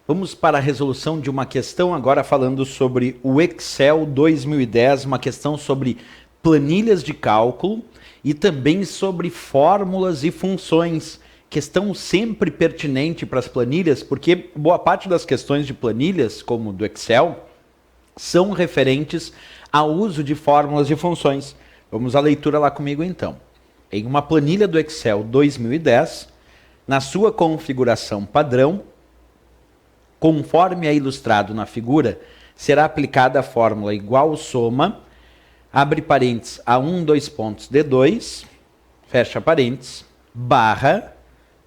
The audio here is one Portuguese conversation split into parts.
Vamos para a resolução de uma questão agora falando sobre o Excel 2010, uma questão sobre planilhas de cálculo e também sobre fórmulas e funções. Questão sempre pertinente para as planilhas, porque boa parte das questões de planilhas, como do Excel, são referentes ao uso de fórmulas e funções. Vamos à leitura lá comigo então. Em uma planilha do Excel 2010, na sua configuração padrão, conforme é ilustrado na figura, será aplicada a fórmula igual soma, abre parênteses, A1, 2 pontos, D2, fecha parênteses, barra,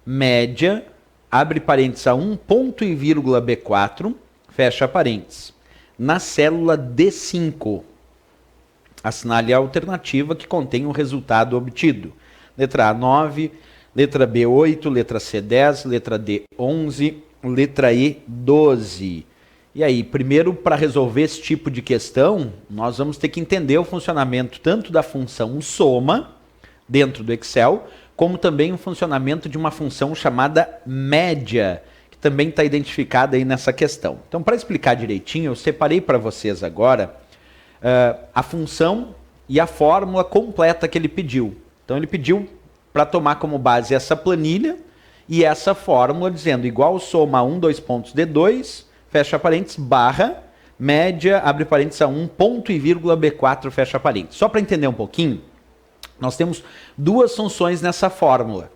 média, abre parênteses, A1, ponto e vírgula B4, fecha parênteses. Na célula D5, assinale a alternativa que contém o resultado obtido. Letra A, 9, letra B, 8, letra C, 10, letra D, 11, letra E, 12. E aí, primeiro, para resolver esse tipo de questão, nós vamos ter que entender o funcionamento tanto da função soma, dentro do Excel, como também o funcionamento de uma função chamada média, que também está identificada aí nessa questão. Então, para explicar direitinho, eu separei para vocês agora a função e a fórmula completa que ele pediu. Então, ele pediu para tomar como base essa planilha e essa fórmula, dizendo igual soma 1, 2 pontos, D2, fecha parênteses, barra, média, abre parênteses, A1, ponto e vírgula B4, fecha parênteses. Só para entender um pouquinho, nós temos duas funções nessa fórmula.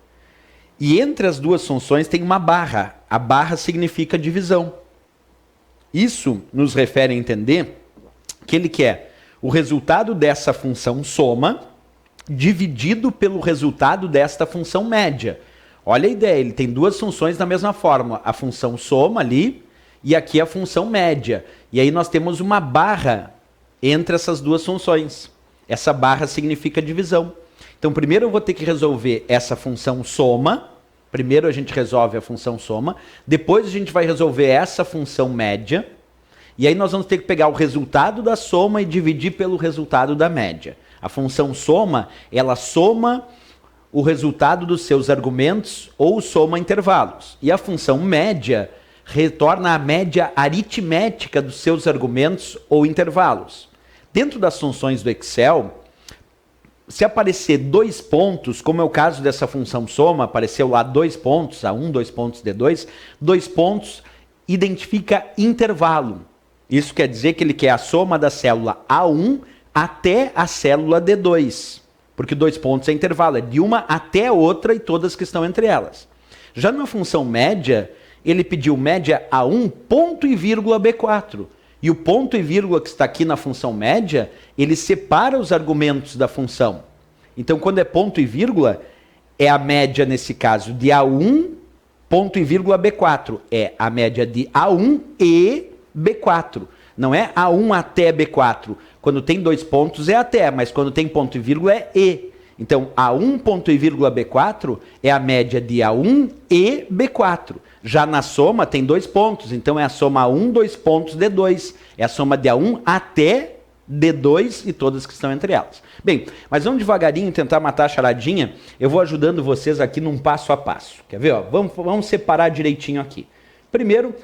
E entre as duas funções tem uma barra. A barra significa divisão. Isso nos refere a entender que ele quer o resultado dessa função soma dividido pelo resultado desta função média. Olha a ideia, ele tem duas funções na mesma fórmula. A função soma ali e aqui a função média. E aí nós temos uma barra entre essas duas funções. Essa barra significa divisão. Então, primeiro eu vou ter que resolver essa função soma. Primeiro a gente resolve a função soma. Depois a gente vai resolver essa função média. E aí nós vamos ter que pegar o resultado da soma e dividir pelo resultado da média. A função soma, ela soma o resultado dos seus argumentos ou soma intervalos. E a função média retorna a média aritmética dos seus argumentos ou intervalos. Dentro das funções do Excel, se aparecer 2 pontos, como é o caso dessa função soma, apareceu lá 2 pontos, A1, 2 pontos, D2, 2 pontos identifica intervalo. Isso quer dizer que ele quer a soma da célula A1 até a célula D2, porque 2 pontos é intervalo, é de uma até outra e todas que estão entre elas. Já na função média, ele pediu média A1, ponto e vírgula B4. E o ponto e vírgula que está aqui na função média, ele separa os argumentos da função. Então, quando é ponto e vírgula, é a média, nesse caso, de A1, ponto e vírgula B4. É a média de A1 e B4. Não é A1 até B4. Quando tem 2 pontos é até, mas quando tem ponto e vírgula é e. Então, A1, ponto e vírgula B4 é a média de A1 e B4. Já na soma tem 2 pontos, então é a soma A1, 2 pontos, D2. É a soma de A1 até D2 e todas que estão entre elas. Bem, mas vamos devagarinho tentar matar a charadinha. Eu vou ajudando vocês aqui num passo a passo. Quer ver? Ó? Vamos separar direitinho aqui. Primeiro,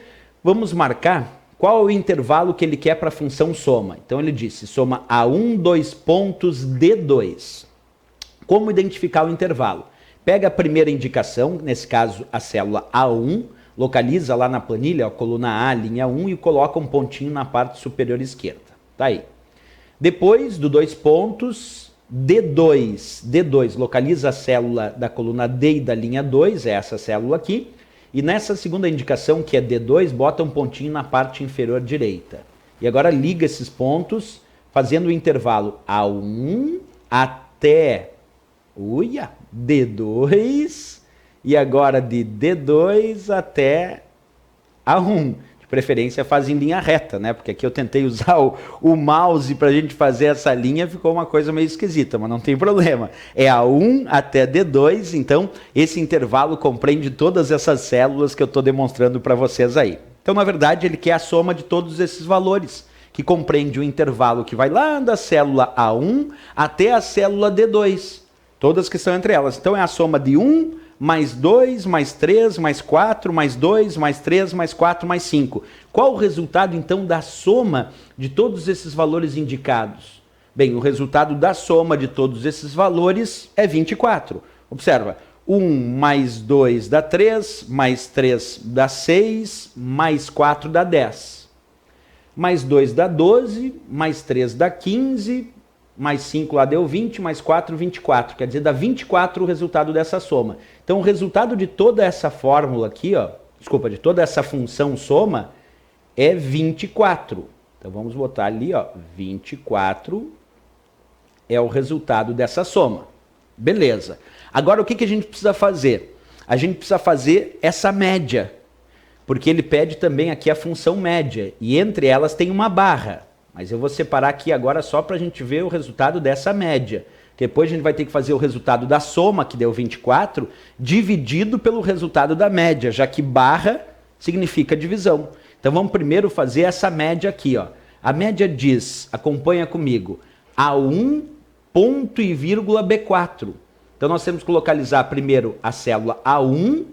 vamos marcar qual é o intervalo que ele quer para a função soma. Então ele disse soma A1, 2 pontos, D2. Como identificar o intervalo? Pega a primeira indicação, nesse caso a célula A1, localiza lá na planilha, a coluna A, linha 1, e coloca um pontinho na parte superior esquerda. Tá aí. Depois do 2 pontos, D2, localiza a célula da coluna D e da linha 2, é essa célula aqui. E nessa segunda indicação, que é D2, bota um pontinho na parte inferior direita. E agora liga esses pontos, fazendo o intervalo A1 até D2, e agora de D2 até A1. De preferência faz em linha reta, né? Porque aqui eu tentei usar o mouse para a gente fazer essa linha, ficou uma coisa meio esquisita, mas não tem problema. É A1 até D2, então esse intervalo compreende todas essas células que eu estou demonstrando para vocês aí. Então, na verdade, ele quer a soma de todos esses valores, que compreende o intervalo que vai lá da célula A1 até a célula D2. Todas que estão entre elas. Então é a soma de 1 mais 2, mais 3, mais 4, mais 2, mais 3, mais 4, mais 5. Qual o resultado, então, da soma de todos esses valores indicados? Bem, o resultado da soma de todos esses valores é 24. Observa, 1 mais 2 dá 3, mais 3 dá 6, mais 4 dá 10. Mais 2 dá 12, mais 3 dá 15, mais 5 lá deu 20, mais 4, 24. Quer dizer, dá 24 o resultado dessa soma. Então, o resultado de toda essa fórmula aqui, ó, desculpa, de toda essa função soma é 24. Então, vamos botar ali, ó, 24 é o resultado dessa soma. Beleza. Agora, o que a gente precisa fazer? A gente precisa fazer essa média, porque ele pede também aqui a função média, e entre elas tem uma barra. Mas eu vou separar aqui agora só para a gente ver o resultado dessa média. Depois a gente vai ter que fazer o resultado da soma, que deu 24, dividido pelo resultado da média, já que barra significa divisão. Então vamos primeiro fazer essa média aqui, ó. A média diz, acompanha comigo, A1 ponto e vírgula B4. Então nós temos que localizar primeiro a célula A1.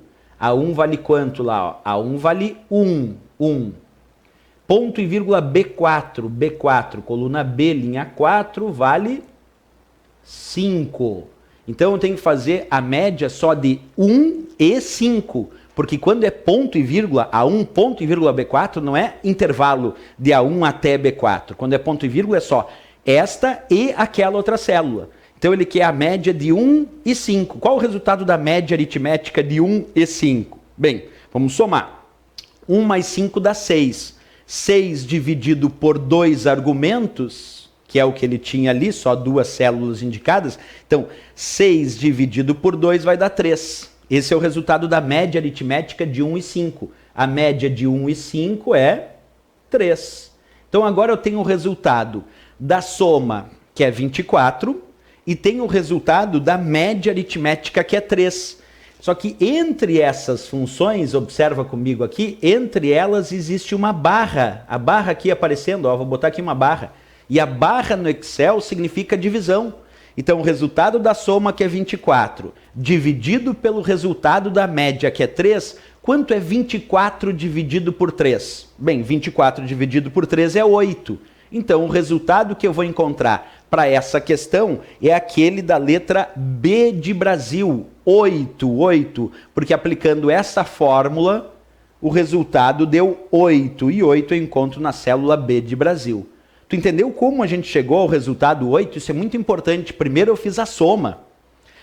A1 vale quanto lá? Ó? A1 vale 1. Ponto e vírgula B4. B4, coluna B, linha 4, vale 5. Então eu tenho que fazer a média só de 1 e 5. Porque quando é ponto e vírgula, A1 ponto e vírgula B4 não é intervalo de A1 até B4. Quando é ponto e vírgula é só esta e aquela outra célula. Então ele quer a média de 1 e 5. Qual o resultado da média aritmética de 1 e 5? Bem, vamos somar. 1 mais 5 dá 6. 6 dividido por 2 argumentos, que é o que ele tinha ali, só 2 células indicadas. Então, 6 dividido por 2 vai dar 3. Esse é o resultado da média aritmética de 1 e 5. A média de 1 e 5 é 3. Então, agora eu tenho o resultado da soma, que é 24, e tenho o resultado da média aritmética, que é 3. Só que entre essas funções, observa comigo aqui, entre elas existe uma barra. A barra aqui aparecendo, ó, vou botar aqui uma barra. E a barra no Excel significa divisão. Então, o resultado da soma, que é 24, dividido pelo resultado da média, que é 3, quanto é 24 dividido por 3? Bem, 24 dividido por 3 é 8. Então, o resultado que eu vou encontrar para essa questão é aquele da letra B de Brasil, 8, porque aplicando essa fórmula, o resultado deu 8, e 8 eu encontro na célula B de Brasil. Tu entendeu como a gente chegou ao resultado 8? Isso é muito importante. Primeiro eu fiz a soma,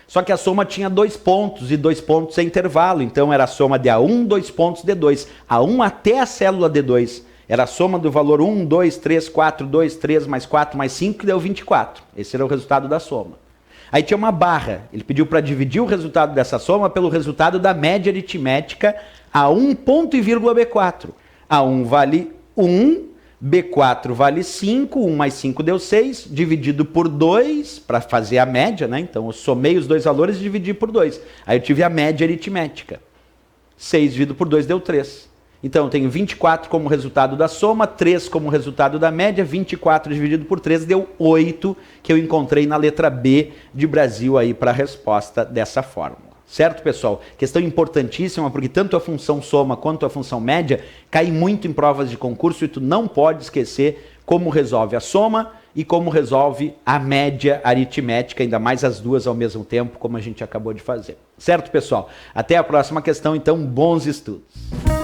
só que a soma tinha 2 pontos, e 2 pontos é intervalo, então era a soma de A1, 2 pontos D2, A1 até a célula D2. Era a soma do valor 1, 2, 3, 4, 2, 3, mais 4, mais 5, que deu 24. Esse era o resultado da soma. Aí tinha uma barra. Ele pediu para dividir o resultado dessa soma pelo resultado da média aritmética A1 ponto e vírgula B4. A1 vale 1, B4 vale 5, 1 mais 5 deu 6, dividido por 2, para fazer a média, né? Então eu somei os dois valores e dividi por 2. Aí eu tive a média aritmética. 6 dividido por 2 deu 3. Então, eu tenho 24 como resultado da soma, 3 como resultado da média, 24 dividido por 3 deu 8, que eu encontrei na letra B de Brasil aí para a resposta dessa fórmula. Certo, pessoal? Questão importantíssima, porque tanto a função soma quanto a função média caem muito em provas de concurso e tu não pode esquecer como resolve a soma e como resolve a média aritmética, ainda mais as duas ao mesmo tempo, como a gente acabou de fazer. Certo, pessoal? Até a próxima questão, então, bons estudos!